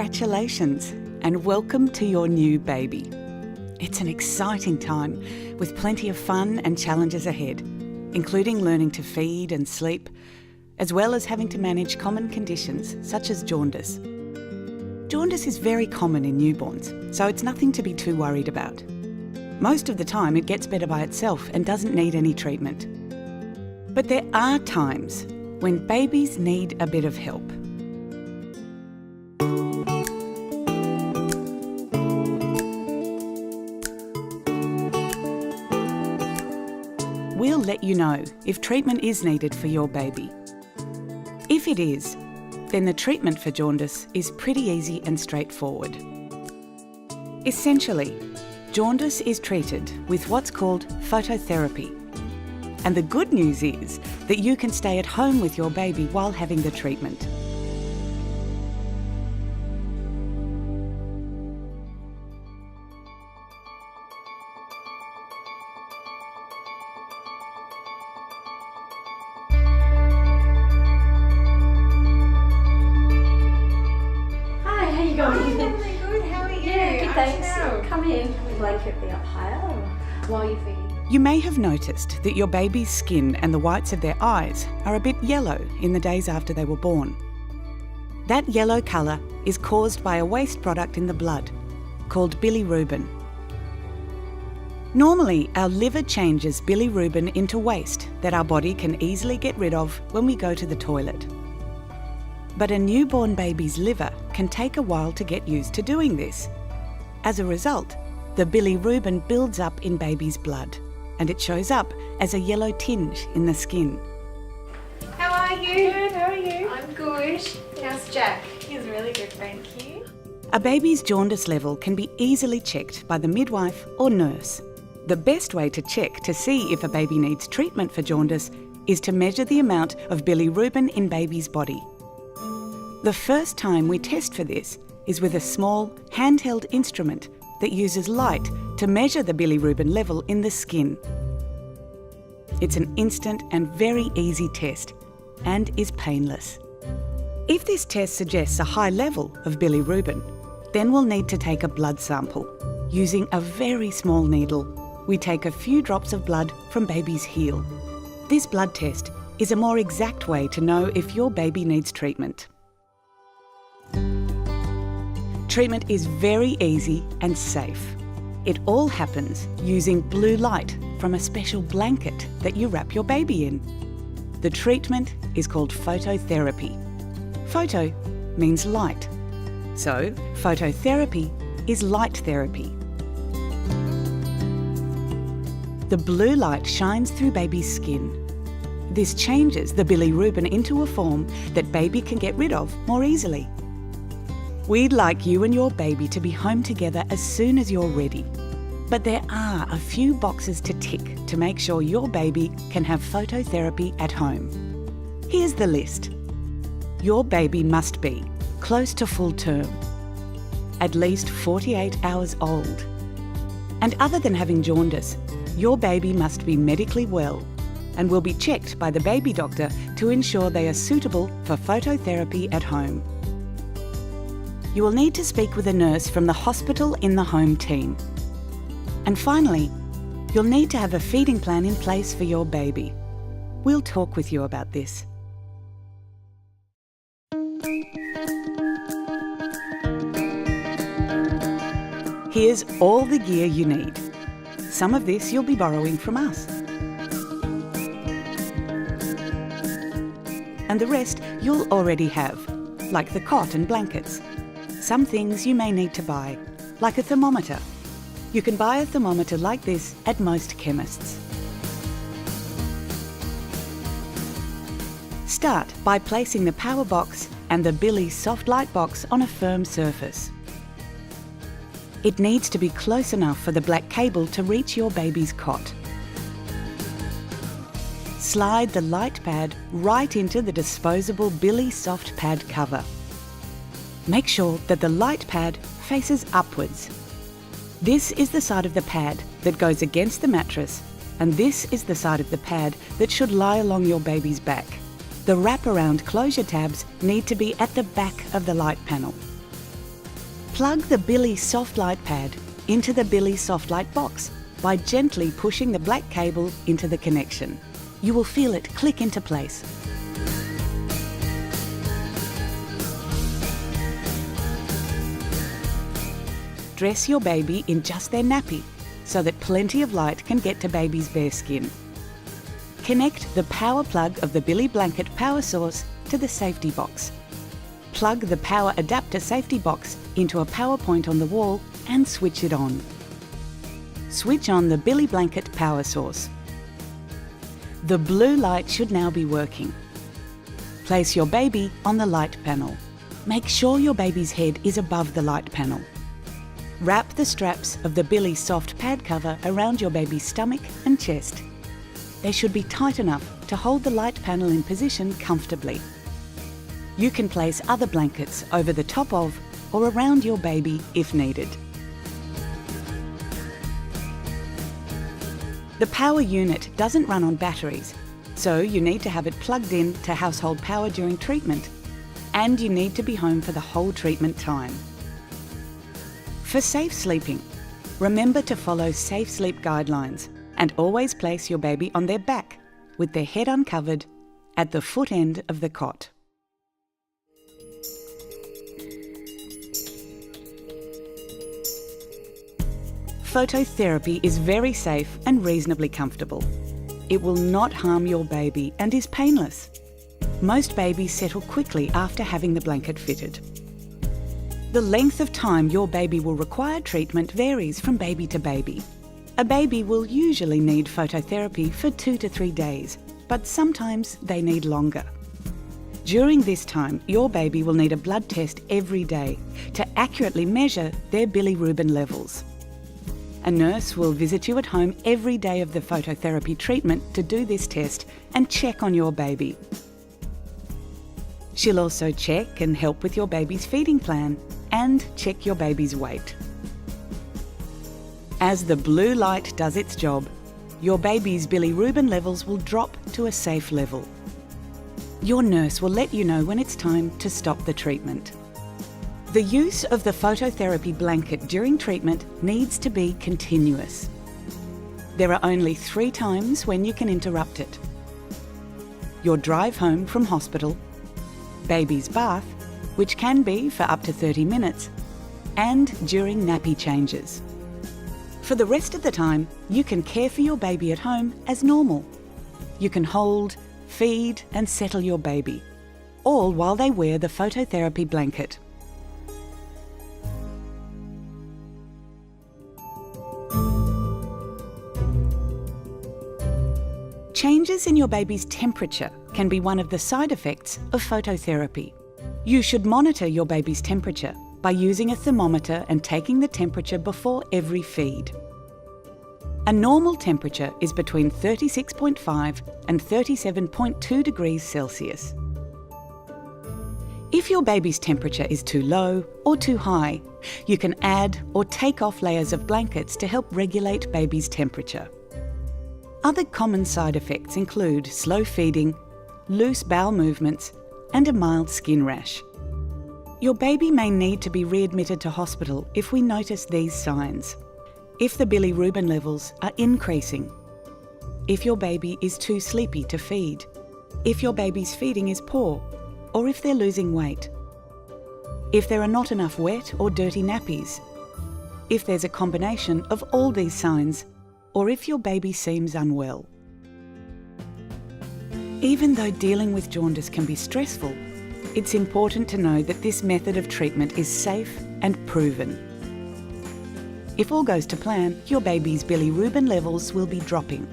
Congratulations and welcome to your new baby. It's an exciting time with plenty of fun and challenges ahead, including learning to feed and sleep, as well as having to manage common conditions such as jaundice. Jaundice is very common in newborns, so it's nothing to be too worried about. Most of the time it gets better by itself and doesn't need any treatment. But there are times when babies need a bit of help. We'll let you know if treatment is needed for your baby. If it is, then the treatment for jaundice is pretty easy and straightforward. Essentially, jaundice is treated with what's called phototherapy. And the good news is that you can stay at home with your baby while having the treatment. Come in. Would like it to be up higher while you're feeding. You may have noticed that your baby's skin and the whites of their eyes are a bit yellow in the days after they were born. That yellow colour is caused by a waste product in the blood called bilirubin. Normally, our liver changes bilirubin into waste that our body can easily get rid of when we go to the toilet. But a newborn baby's liver can take a while to get used to doing this. As a result, the bilirubin builds up in baby's blood and it shows up as a yellow tinge in the skin. How are you? Good, how are you? I'm good. How's Jack? He's really good, thank you. A baby's jaundice level can be easily checked by the midwife or nurse. The best way to check to see if a baby needs treatment for jaundice is to measure the amount of bilirubin in baby's body. The first time we test for this is with a small handheld instrument that uses light to measure the bilirubin level in the skin. It's an instant and very easy test and is painless. If this test suggests a high level of bilirubin, then we'll need to take a blood sample. Using a very small needle, we take a few drops of blood from baby's heel. This blood test is a more exact way to know if your baby needs treatment. Treatment is very easy and safe. It all happens using blue light from a special blanket that you wrap your baby in. The treatment is called phototherapy. Photo means light, so phototherapy is light therapy. The blue light shines through baby's skin. This changes the bilirubin into a form that baby can get rid of more easily. We'd like you and your baby to be home together as soon as you're ready. But there are a few boxes to tick to make sure your baby can have phototherapy at home. Here's the list. Your baby must be close to full term, at least 48 hours old. And other than having jaundice, your baby must be medically well and will be checked by the baby doctor to ensure they are suitable for phototherapy at home. You will need to speak with a nurse from the hospital in the home team. And finally, you'll need to have a feeding plan in place for your baby. We'll talk with you about this. Here's all the gear you need. Some of this you'll be borrowing from us. And the rest you'll already have, like the cot and blankets. Some things you may need to buy, like a thermometer. You can buy a thermometer like this at most chemists. Start by placing the power box and the Billy soft light box on a firm surface. It needs to be close enough for the black cable to reach your baby's cot. Slide the light pad right into the disposable Billy soft pad cover. Make sure that the light pad faces upwards. This is the side of the pad that goes against the mattress, and this is the side of the pad that should lie along your baby's back. The wraparound closure tabs need to be at the back of the light panel. Plug the Billy Soft Light pad into the Billy Soft Light box by gently pushing the black cable into the connection. You will feel it click into place. Dress your baby in just their nappy so that plenty of light can get to baby's bare skin. Connect the power plug of the Billy Blanket power source to the safety box. Plug the power adapter safety box into a power point on the wall and switch it on. Switch on the Billy Blanket power source. The blue light should now be working. Place your baby on the light panel. Make sure your baby's head is above the light panel. Wrap the straps of the Billy Soft pad cover around your baby's stomach and chest. They should be tight enough to hold the light panel in position comfortably. You can place other blankets over the top of or around your baby if needed. The power unit doesn't run on batteries, so you need to have it plugged in to household power during treatment, and you need to be home for the whole treatment time. For safe sleeping, remember to follow safe sleep guidelines and always place your baby on their back with their head uncovered at the foot end of the cot. Phototherapy is very safe and reasonably comfortable. It will not harm your baby and is painless. Most babies settle quickly after having the blanket fitted. The length of time your baby will require treatment varies from baby to baby. A baby will usually need phototherapy for 2 to 3 days, but sometimes they need longer. During this time, your baby will need a blood test every day to accurately measure their bilirubin levels. A nurse will visit you at home every day of the phototherapy treatment to do this test and check on your baby. She'll also check and help with your baby's feeding plan and check your baby's weight. As the blue light does its job, your baby's bilirubin levels will drop to a safe level. Your nurse will let you know when it's time to stop the treatment. The use of the phototherapy blanket during treatment needs to be continuous. There are only 3 times when you can interrupt it: your drive home from hospital, baby's bath, which can be for up to 30 minutes, and during nappy changes. For the rest of the time, you can care for your baby at home as normal. You can hold, feed and settle your baby, all while they wear the phototherapy blanket. Changes in your baby's temperature can be one of the side effects of phototherapy. You should monitor your baby's temperature by using a thermometer and taking the temperature before every feed. A normal temperature is between 36.5 and 37.2 degrees Celsius. If your baby's temperature is too low or too high, you can add or take off layers of blankets to help regulate baby's temperature. Other common side effects include slow feeding, loose bowel movements, and a mild skin rash. Your baby may need to be readmitted to hospital if we notice these signs: if the bilirubin levels are increasing, if your baby is too sleepy to feed, if your baby's feeding is poor, or if they're losing weight, if there are not enough wet or dirty nappies, if there's a combination of all these signs, or if your baby seems unwell. Even though dealing with jaundice can be stressful, it's important to know that this method of treatment is safe and proven. If all goes to plan, your baby's bilirubin levels will be dropping.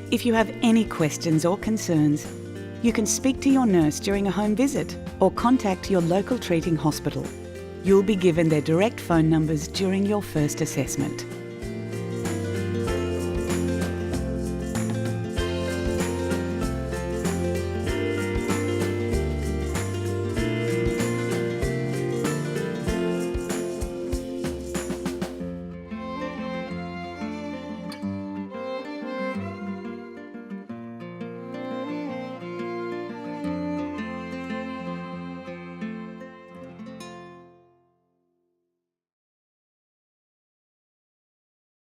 If you have any questions or concerns, you can speak to your nurse during a home visit or contact your local treating hospital. You'll be given their direct phone numbers during your first assessment.